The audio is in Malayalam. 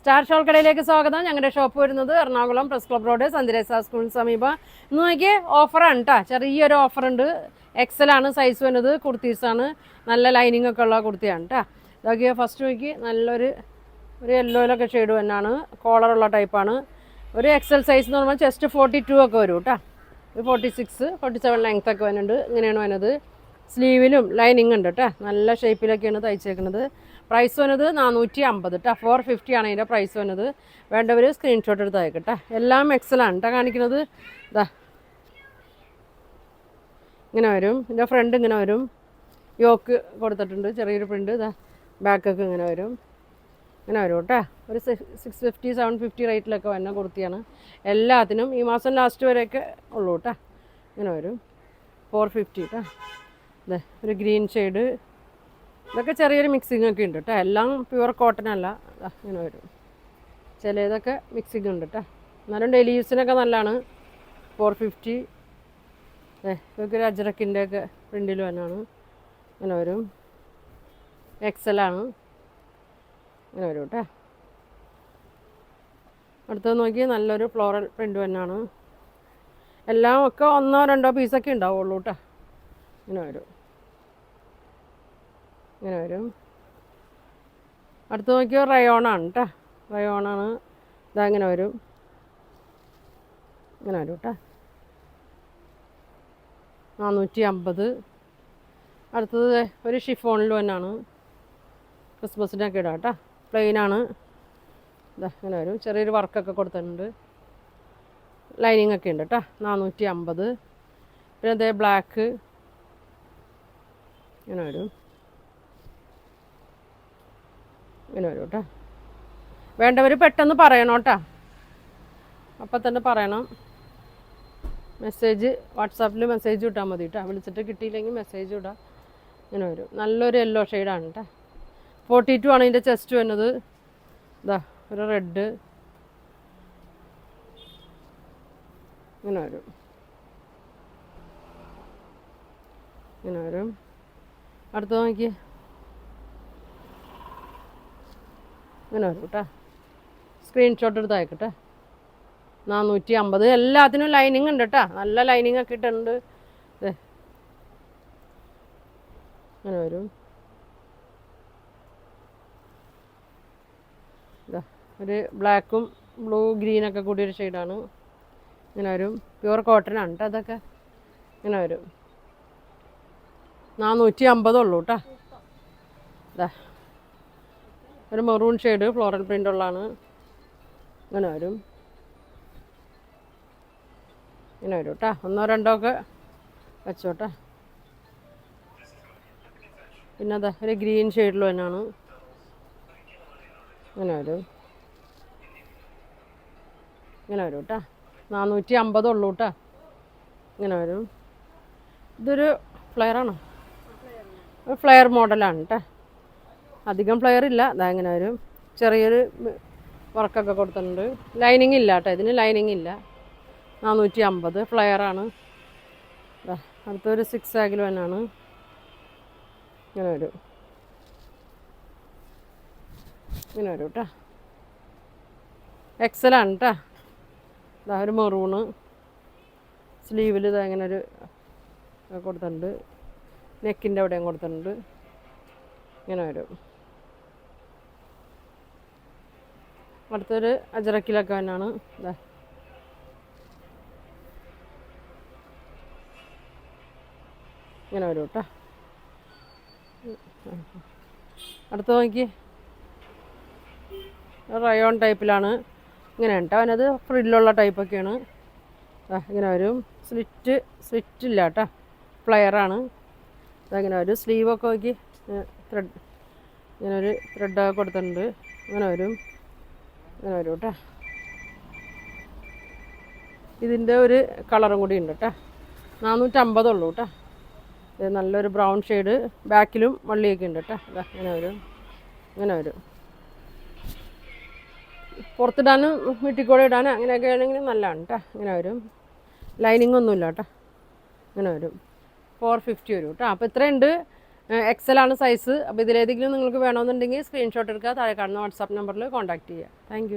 സ്റ്റാർ ഷോൾ കടയിലേക്ക് സ്വാഗതം. ഞങ്ങളുടെ ഷോപ്പ് വരുന്നത് എറണാകുളം പ്രസ് ക്ലബ് റോഡ് സന്ധ്യരേസ സ്കൂളിന് സമീപം. ഇന്ന് നോക്കിയേ ഓഫറാണ് കേട്ടോ, ചെറിയൊരു ഓഫറുണ്ട്. എക്സലാണ് സൈസ് വരുന്നത്, കുർത്തീസാണ്, നല്ല ലൈനിങ് ഒക്കെ ഉള്ള കുർത്തിയാണ് കേട്ടോ. ഇതൊക്കെ ഫസ്റ്റ് നോക്കി നല്ലൊരു യെല്ലോയിലൊക്കെ ഷെയ്ഡ് തന്നെയാണ്, കോളറുള്ള ടൈപ്പാണ്. ഒരു എക്സൽ സൈസ് എന്ന് പറയുമ്പോൾ ചെസ്റ്റ് 42 ഒക്കെ വരും കേട്ടോ. ഒരു 46, 47 ലെങ്ത് ഒക്കെ വരുന്നുണ്ട്. ഇങ്ങനെയാണ് വരുന്നത്. സ്ലീവിലും ലൈനിങ് ഉണ്ട് കേട്ടോ, നല്ല ഷേപ്പിലൊക്കെയാണ് തയ്ച്ചേക്കുന്നത്. പ്രൈസ് വന്നത് 450 കേട്ടോ. 450 ആണ് ഇതിൻ്റെ പ്രൈസ് വന്നത്. വേണ്ടവർ സ്ക്രീൻഷോട്ട് എടുത്ത് അയക്കട്ടെ. എല്ലാം എക്സലാണ് കേട്ടോ കാണിക്കുന്നത്. ഇതാ ഇങ്ങനെ വരും, ഇതിൻ്റെ ഫ്രണ്ട് ഇങ്ങനെ വരും, യോക്ക് കൊടുത്തിട്ടുണ്ട്, ചെറിയൊരു പ്രിൻ്റ്. ഇതാ ബാക്കൊക്കെ ഇങ്ങനെ വരും, ഇങ്ങനെ വരും കേട്ടോ. ഒരു 650 750 റേറ്റിലൊക്കെ വരുന്ന കുർത്തിയാണ്. എല്ലാത്തിനും ഈ മാസം ലാസ്റ്റ് വരെയൊക്കെ ഉള്ളൂ കേട്ടോ. ഇങ്ങനെ വരും 450 കേട്ടോ. അതെ, ഒരു ഗ്രീൻ ഷെയ്ഡ്, ഇതൊക്കെ ചെറിയൊരു മിക്സിങ് ഒക്കെ ഉണ്ട് കേട്ടോ. എല്ലാം പ്യുവർ കോട്ടൺ അല്ല. ഇങ്ങനെ വരും, ചിലതൊക്കെ മിക്സിങ് ഉണ്ട് കേട്ടോ. എന്നാലും ഡെയിലി യൂസിനൊക്കെ നല്ലതാണ്. 450. ഇതൊക്കെ ഒരു അജ്രക്കിൻ്റെ ഒക്കെ പ്രിൻ്റിൽ തന്നെയാണ്. ഇങ്ങനെ വരും, എക്സലാണ്. ഇങ്ങനെ വരും കേട്ടോ. അടുത്തത് നോക്കി നല്ലൊരു ഫ്ലോറൽ പ്രിൻ്റ് തന്നെയാണ്. എല്ലാം ഒക്കെ 1 2 പീസൊക്കെ ഉണ്ടാവുള്ളൂ കേട്ടോ. ഇങ്ങനെ വരും, ഇങ്ങനെ വരും. അടുത്ത് നോക്കിയോ റയോണാണ് കേട്ടോ, റയോണാണ്. ഇതാ ഇങ്ങനെ വരും, ഇങ്ങനെ വരും കേട്ടോ. 450. അടുത്തത് ഒരു ഷിഫോണിൽ തന്നെയാണ്, ക്രിസ്മസിനൊക്കെ ഇടാം കേട്ടോ. പ്ലെയിനാണ്. ഇതാ ഇങ്ങനെ വരും, ചെറിയൊരു വർക്കൊക്കെ കൊടുത്തിട്ടുണ്ട്, ലൈനിങ് ഒക്കെ ഉണ്ട് കേട്ടോ. 450. പിന്നെ അതേ ബ്ലാക്ക് ഇങ്ങനെ വരും, ഇങ്ങനെ വരും കേട്ടോ. വേണ്ടവർ പെട്ടെന്ന് പറയണം കേട്ടോ, അപ്പം തന്നെ പറയണം. മെസ്സേജ് വാട്സാപ്പിൽ മെസ്സേജ് ഇട്ടാൽ മതി കേട്ടോ. വിളിച്ചിട്ട് കിട്ടിയില്ലെങ്കിൽ മെസ്സേജ് ഇടാം. ഇങ്ങനെ വരും, നല്ലൊരു യെല്ലോ ഷെയ്ഡാണ് കേട്ടോ. 42 ആണ് ഇതിൻ്റെ ചെസ്റ്റ് വരുന്നത്. ഇതാ ഒരു റെഡ് ഇങ്ങനെ വരും, ഇങ്ങനെ വരും. അടുത്ത നോക്കി ഇങ്ങനെ വരും കേട്ടോ. സ്ക്രീൻഷോട്ട് എടുത്ത് അയക്കട്ടെ. 450. എല്ലാത്തിനും ലൈനിങ് ഉണ്ട് കേട്ടോ, നല്ല ലൈനിങ് ഒക്കെ ഇട്ടുണ്ട്. ഇങ്ങനെ വരും. ഇതാ ഒരു ബ്ലാക്കും ബ്ലൂ ഗ്രീനൊക്കെ കൂടി ഒരു ഷെയ്ഡാണ്. ഇങ്ങനെ വരും, പ്യുവർ കോട്ടൺ ആണ് കേട്ടോ. അതൊക്കെ ഇങ്ങനെ വരും. 450 ഉള്ളൂ കേട്ടോ. ഇതാ ഒരു മെറൂൺ ഷെയ്ഡ് ഫ്ലോറൽ പ്രിൻ്റ് ഉള്ളതാണ്. ഇങ്ങനെ വരും, ഇങ്ങനെ വരും കേട്ടോ. 1 2 ഒക്കെ വെച്ചോട്ടെ. പിന്നെ അതാ ഒരു ഗ്രീൻ ഷെയ്ഡിൽ തന്നെയാണ്. ഇങ്ങനെ വരും, ഇങ്ങനെ വരും കേട്ടോ. 450 ഉള്ളൂ കേട്ടോ. ഇങ്ങനെ വരും. ഇതൊരു ഫ്ലെയറാണോ? ഫ്ലെയർ മോഡലാണ് കേട്ടോ, അധികം ഫ്ലെയർ ഇല്ല. അതാ ഇങ്ങനെ വരും, ചെറിയൊരു വർക്കൊക്കെ കൊടുത്തിട്ടുണ്ട്. ലൈനിങ് ഇല്ല കേട്ടോ, ഇതിന് ലൈനിങ് ഇല്ല. 450 ഫ്ലെയറാണ്. അടുത്തൊരു 6 ആഗിൽ തന്നെയാണ്. ഇങ്ങനെ വരും, ഇങ്ങനെ വരും കേട്ടോ. എക്സലാണ് കേട്ടോ. ഇതാ ഒരു മെറൂണ്, സ്ലീവിൽ ഇതാ ഇങ്ങനെ ഒരു കൊടുത്തിട്ടുണ്ട്, നെക്കിൻ്റെ അവിടെയും കൊടുത്തിട്ടുണ്ട്. ഇങ്ങനെ വരും. അടുത്തൊരു അജറക്കിലൊക്കെ തന്നെയാണ്. ഇതാ ഇങ്ങനെ വരും കേട്ടോ. അടുത്ത് നോക്കി റയോൺ ടൈപ്പിലാണ്. ഇങ്ങനെ കേട്ടോ, അവനത് ഫ്രില്ലുള്ള ടൈപ്പൊക്കെയാണ്. ഇങ്ങനെ വരും. സ്ലിറ്റ് ഇല്ല കേട്ടോ, ഫ്ലെയറാണ്. അതങ്ങനെ വരും. സ്ലീവൊക്കെ നോക്കി ത്രെഡ്, ഇങ്ങനെ ഒരു ത്രെഡൊക്കെ കൊടുത്തിട്ടുണ്ട്. ഇങ്ങനെ വരും, ഇങ്ങനെ വരും കേട്ടോ. ഇതിൻ്റെ ഒരു കളറും കൂടി ഉണ്ട് കേട്ടോ. 450 ഉള്ളൂ കേട്ടോ. ഇത് നല്ലൊരു ബ്രൗൺ ഷെയ്ഡ്, ബാക്കിലും വള്ളിയൊക്കെ ഉണ്ട് കേട്ടോ. ഇങ്ങനെ വരും, ഇങ്ങനെ വരും. പുറത്തിടാനും വീട്ടിൽ കൂടെ ഇടാനും അങ്ങനെയൊക്കെ ആണെങ്കിൽ നല്ലതാണ് കേട്ടോ. ഇങ്ങനെ വരും, ലൈനിങ് ഒന്നുമില്ല കേട്ടോ. ഇങ്ങനെ വരും. 450 വരും കേട്ടോ. അപ്പോൾ ഇത്രയുണ്ട്. എക്സൽ ആണ് സൈസ്. അപ്പോൾ ഇതിലേതെങ്കിലും നിങ്ങൾക്ക് വേണമെന്നുണ്ടെങ്കിൽ സ്ക്രീൻഷോട്ട് എടുക്കുക, താഴെ കാണുന്ന വാട്സാപ്പ് നമ്പറിൽ കോൺടാക്റ്റ് ചെയ്യുക. താങ്ക്